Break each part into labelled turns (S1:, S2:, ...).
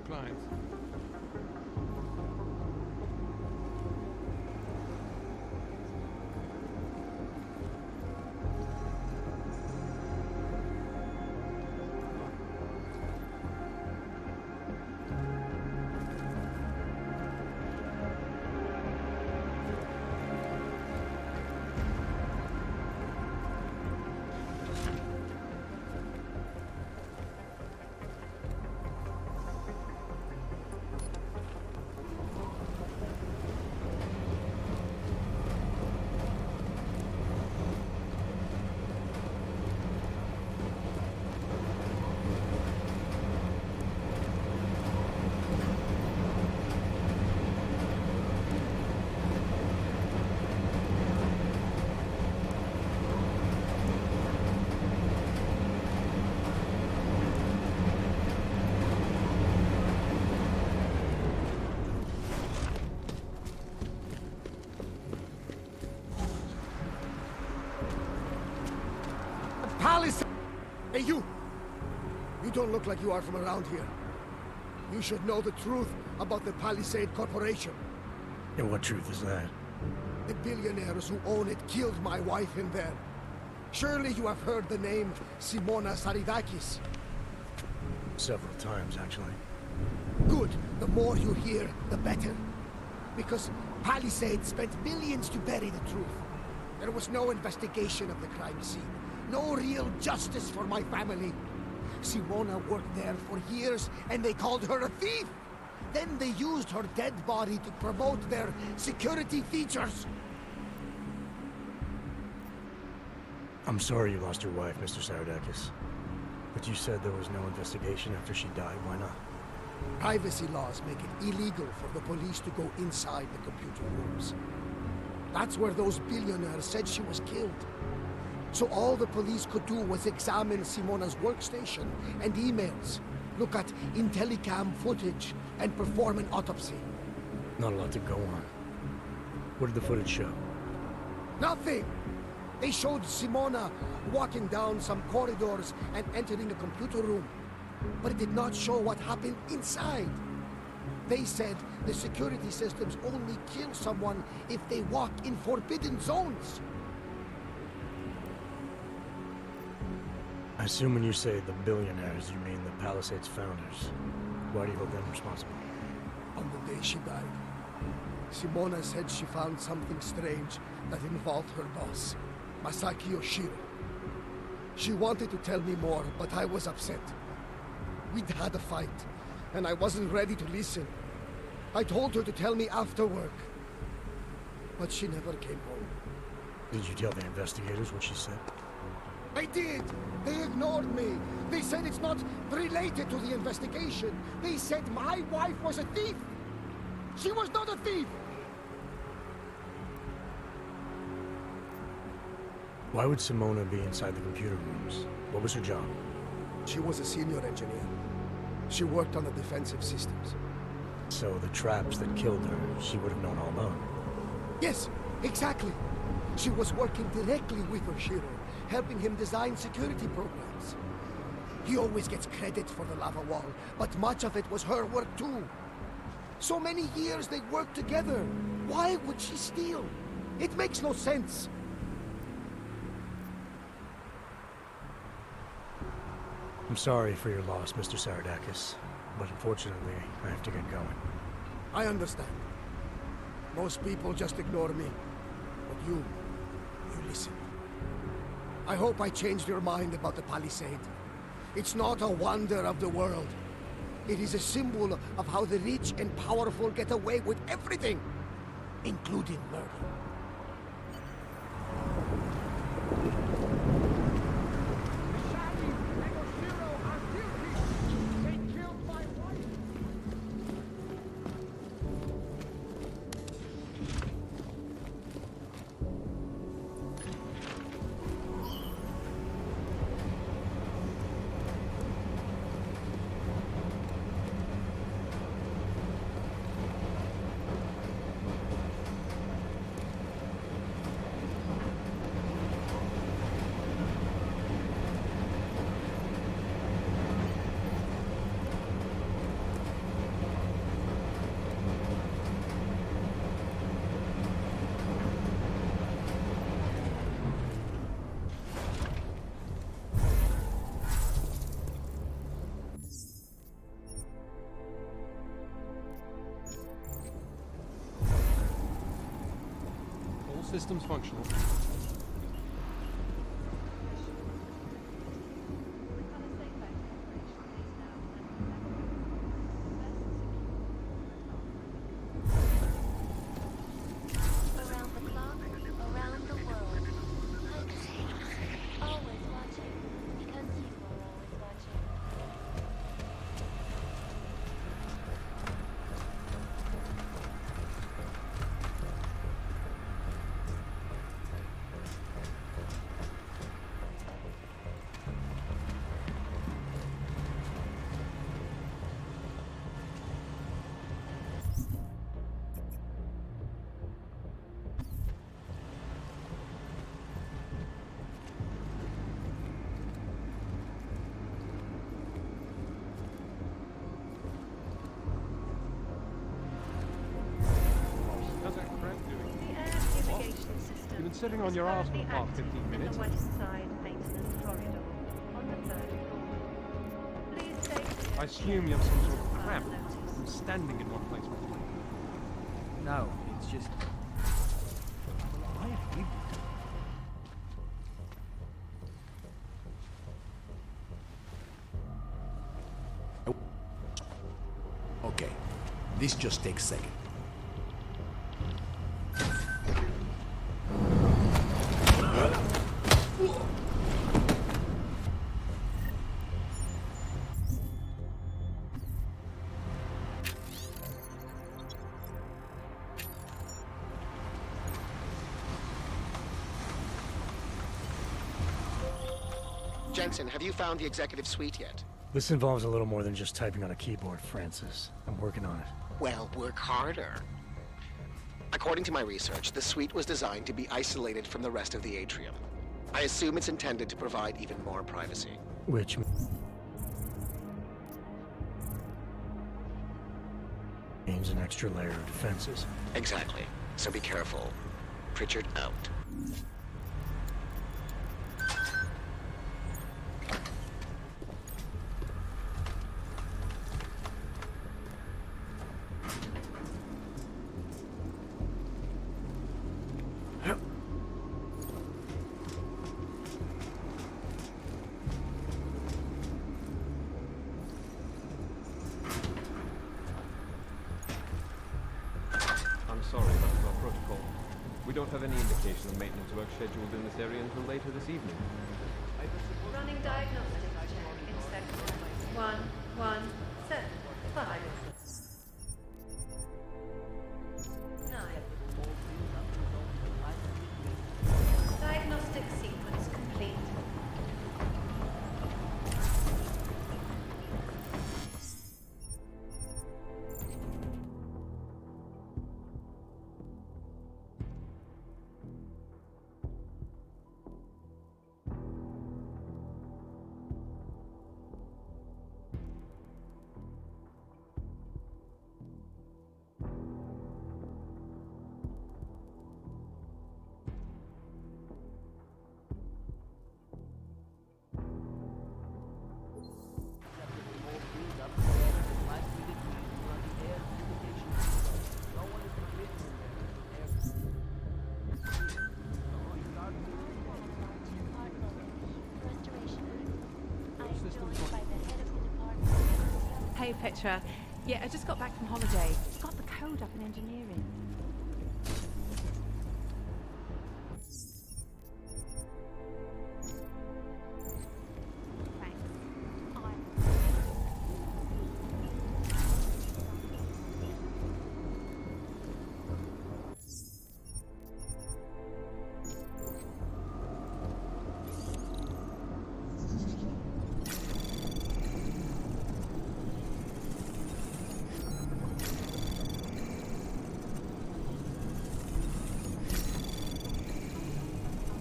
S1: client.
S2: Palisade! Hey, you! You don't look like you are from around here. You should know the truth about the Palisade Corporation.
S3: And what truth is that?
S2: The billionaires who own it killed my wife in there. Surely you have heard the name Simona Saridakis.
S3: Several times, actually.
S2: Good. The more you hear, the better. Because Palisade spent millions to bury the truth. There was no investigation of the crime scene. No real justice for my family. Simona worked there for years, and they called her a thief! Then they used her dead body to promote their security features!
S3: I'm sorry you lost your wife, Mr. Saridakis. But you said there was no investigation after she died. Why not?
S2: Privacy laws make it illegal for the police to go inside the computer rooms. That's where those billionaires said she was killed. So all the police could do was examine Simona's workstation and emails, look at Intellicam footage, and perform an autopsy.
S3: Not a lot to go on. What did the footage show?
S2: Nothing! They showed Simona walking down some corridors and entering a computer room. But it did not show what happened inside. They said the security systems only kill someone if they walk in forbidden zones.
S3: I assume when you say the billionaires, you mean the Palisades founders. Why do you hold them responsible?
S2: On the day she died, Simona said she found something strange that involved her boss, Masaki Yoshiro. She wanted to tell me more, but I was upset. We'd had a fight, and I wasn't ready to listen. I told her to tell me after work, but she never came home.
S3: Did you tell the investigators what she said?
S2: I did! They ignored me! They said it's not related to the investigation! They said my wife was a thief! She was not a thief!
S3: Why would Simona be inside the computer rooms? What was her job?
S2: She was a senior engineer. She worked on the defensive systems.
S3: So the traps that killed her, she would have known all along.
S2: Yes, exactly! She was working directly with Yoshiro, helping him design security programs. He always gets credit for the lava wall, but much of it was her work too. So many years they worked together. Why would she steal? It makes no sense.
S3: I'm sorry for your loss, Mr. Saridakis, but unfortunately, I have to get going.
S2: I understand. Most people just ignore me. But you listen. I hope I changed your mind about the Palisade. It's not a wonder of the world. It is a symbol of how the rich and powerful get away with everything, including murder.
S1: system's functional.
S4: Around the clock, around the world. Always watching, because you are always watching.
S1: How's that crap doing?
S5: The air irrigation system.
S1: You've been sitting on your ass for the past 15 minutes.
S5: The west side maintenance corridor on the third floor. Please stay clear.
S1: I assume you have some sort of
S5: Fire
S1: cramp
S5: notice.
S1: from standing in one place.
S6: No, it's just... I hate it.
S7: Okay, this just takes a second.
S8: Jensen, have you found the executive suite yet?
S3: This involves a little more than just typing on a keyboard, Francis. I'm working on it.
S8: Well, work harder. According to my research, the suite was designed to be isolated from the rest of the atrium. I assume it's intended to provide even more privacy.
S3: Which means an extra layer of defenses.
S8: Exactly. So be careful. Pritchard out.
S1: I'm sorry, that's our protocol. We don't have any indication of maintenance work scheduled in this area until later this evening.
S5: Running diagnostic check in sector 1175. 9. Diagnostic sequence complete.
S4: Restoration Act. I am joined by the head of the department.
S9: Hey Petra. Yeah, I just got back from holiday. Got the code up in engineering. Thanks.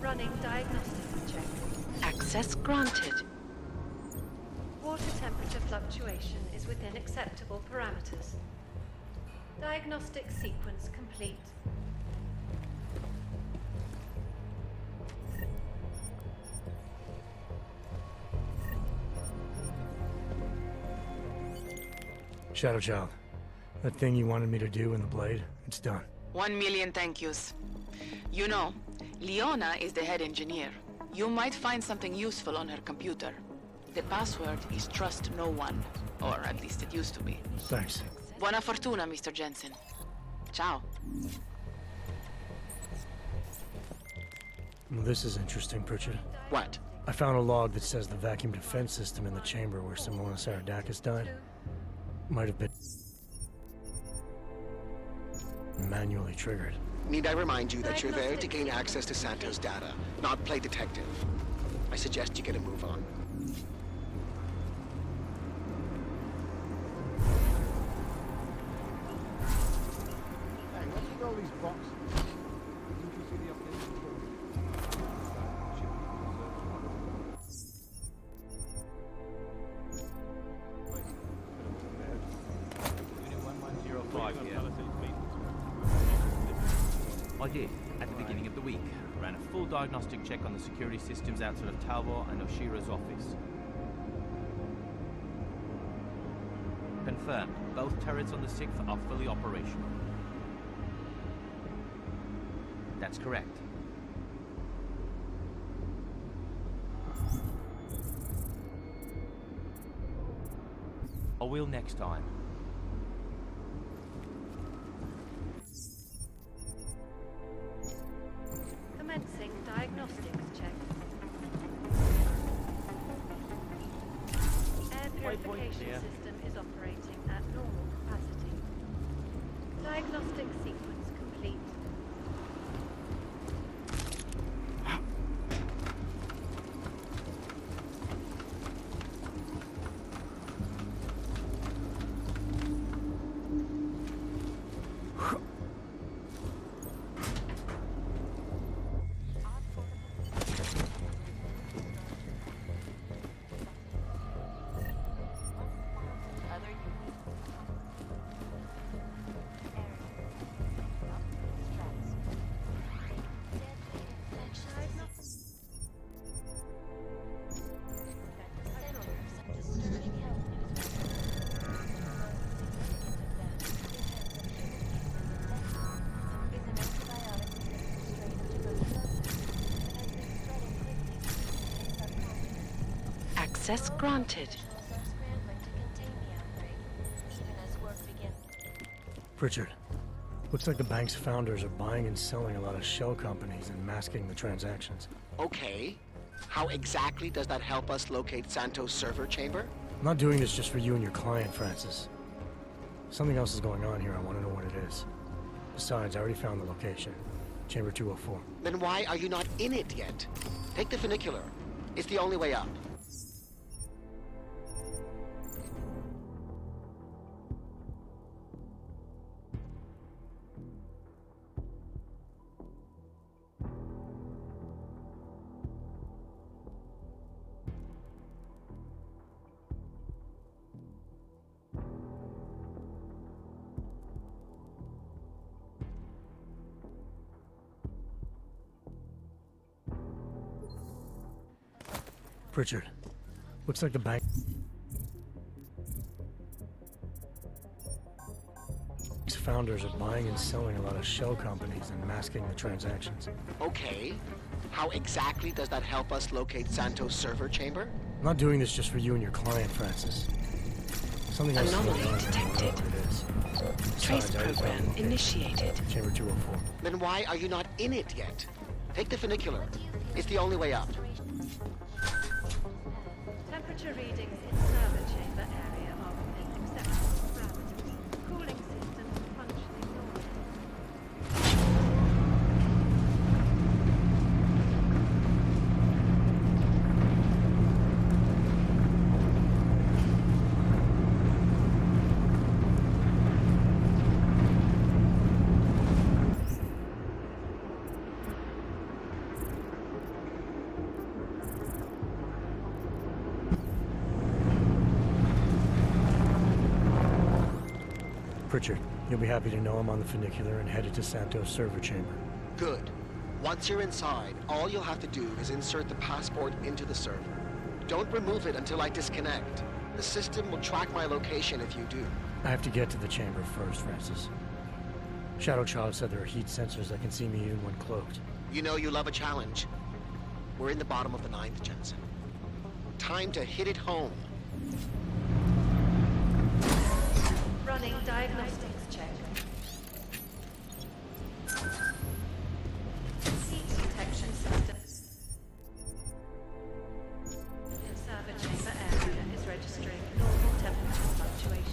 S5: Running diagnostic check.
S10: Access granted.
S5: Water temperature fluctuation is within acceptable parameters. Diagnostic sequence complete.
S3: Shadow Child, that thing you wanted me to do in the blade, it's done.
S10: 1 million thank yous. You know, Leona is the head engineer. You might find something useful on her computer. The password is trust no one. Or at least it used to be.
S3: Thanks.
S10: Buona fortuna, Mr. Jensen. Ciao.
S3: Well, this is interesting, Pritchard.
S8: What?
S3: I found a log that says the vacuum defense system in the chamber where Simona Saradakis died might have been manually triggered.
S8: Need I remind you that you're there to gain access to Santos' data, not play detective? I suggest you get a move on.
S6: Hey, what's with all these boxes?
S1: Didn't you see the update?
S11: Unit 1105 here. I did, at the beginning of the week. Ran a full diagnostic check on the security systems outside of Talbot and Oshira's office. Confirmed, both turrets on the 6th are fully operational. That's correct. I will next time.
S5: Commencing diagnostics check. Air purification
S11: here.
S5: system is operating at normal capacity. Diagnostic sequence complete.
S10: Access granted.
S3: Pritchard, looks like the bank's founders are buying and selling a lot of shell companies and masking the transactions.
S8: Okay. How exactly does that help us locate Santos' server chamber?
S3: I'm not doing this just for you and your client, Francis. Something else is going on here. I want to know what it is. Besides, I already found the location. Chamber 204.
S8: Then why are you not in it yet? Take the funicular. It's the only way up.
S3: Pritchard, looks like the bank's founders are buying and selling a lot of shell companies and masking the transactions.
S8: Okay. How exactly does that help us locate Santos' server chamber?
S3: I'm not doing this just for you and your client, Francis. Something else is going
S10: Anomaly
S3: on here. I want to know
S10: detected.
S3: what it is.
S10: Trace
S3: Besides, I already found
S10: program
S3: the location.
S10: initiated.
S3: Chamber 204.
S8: Then why are you not in it yet? Take the funicular. It's the only way up.
S5: Temperature readings in server chamber area are within acceptable parameters. Cooling systems functioning normally.
S3: Pritchard, you'll be happy to know I'm on the funicular and headed to Santos' server chamber.
S8: Good. Once you're inside, all you'll have to do is insert the passport into the server. Don't remove it until I disconnect. The system will track my location if you do.
S3: I have to get to the chamber first, Francis. Shadow Child said there are heat sensors that can see me even when cloaked.
S8: You know you love a challenge. We're in the bottom of the ninth, Jensen. Time to hit it home.
S5: Running diagnostics check. Heat detection system. The server chamber area is registering normal temperature fluctuations.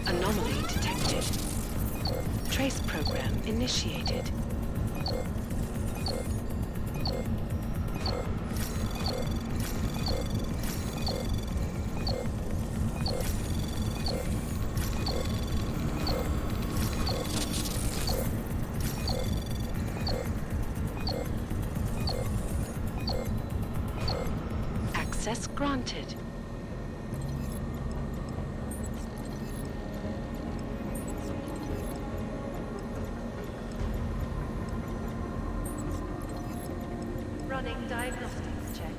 S10: Anomaly detected. Trace program initiated. Access granted.
S5: Running diagnostics check.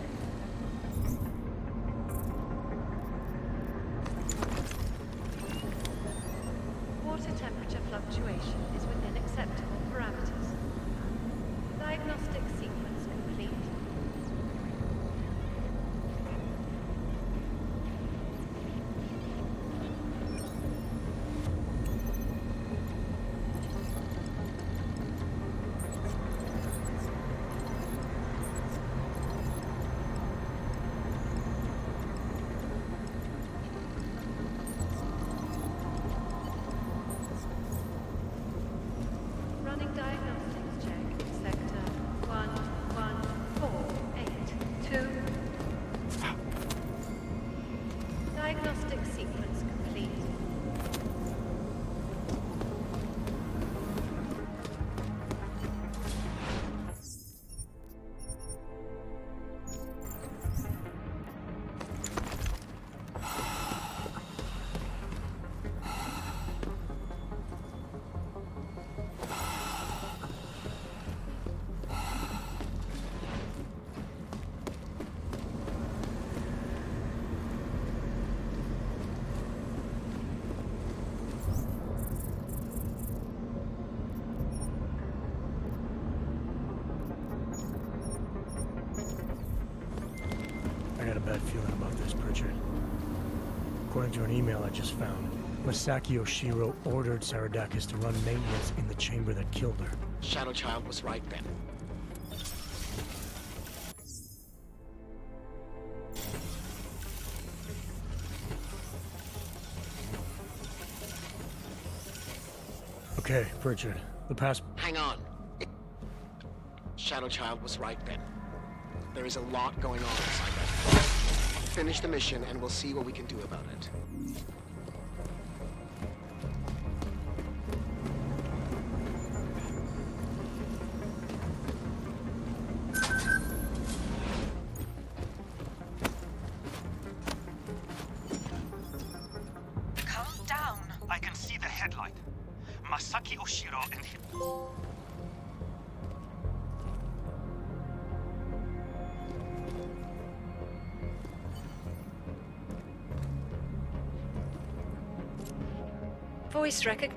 S5: Water temperature fluctuation is within acceptable parameters. Diagnostic sequence complete.
S3: bad feeling about this, Pritchard. According to an email I just found, Masaki Oshiro ordered Saradakis to run maintenance in the chamber that killed her.
S8: Shadow Child was right then.
S3: Okay, Pritchard. The past...
S8: Hang on. Shadow Child was right then. There is a lot going on inside that. Finish the mission and we'll see what we can do about it.
S12: Calm down. I can see the headlight. Masaki Oshiro and him.
S5: Voice record.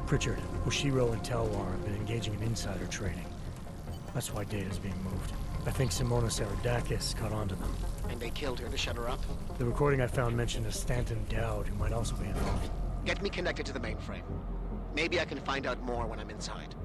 S3: Pritchard, Oshiro and Talwar have been engaging in insider trading. That's why data's being moved. I think Simona Saradakis caught on to them.
S8: And they killed her to shut her up?
S3: The recording I found mentioned a Stanton Dowd who might also be involved.
S8: Get me connected to the mainframe. Maybe I can find out more when I'm inside.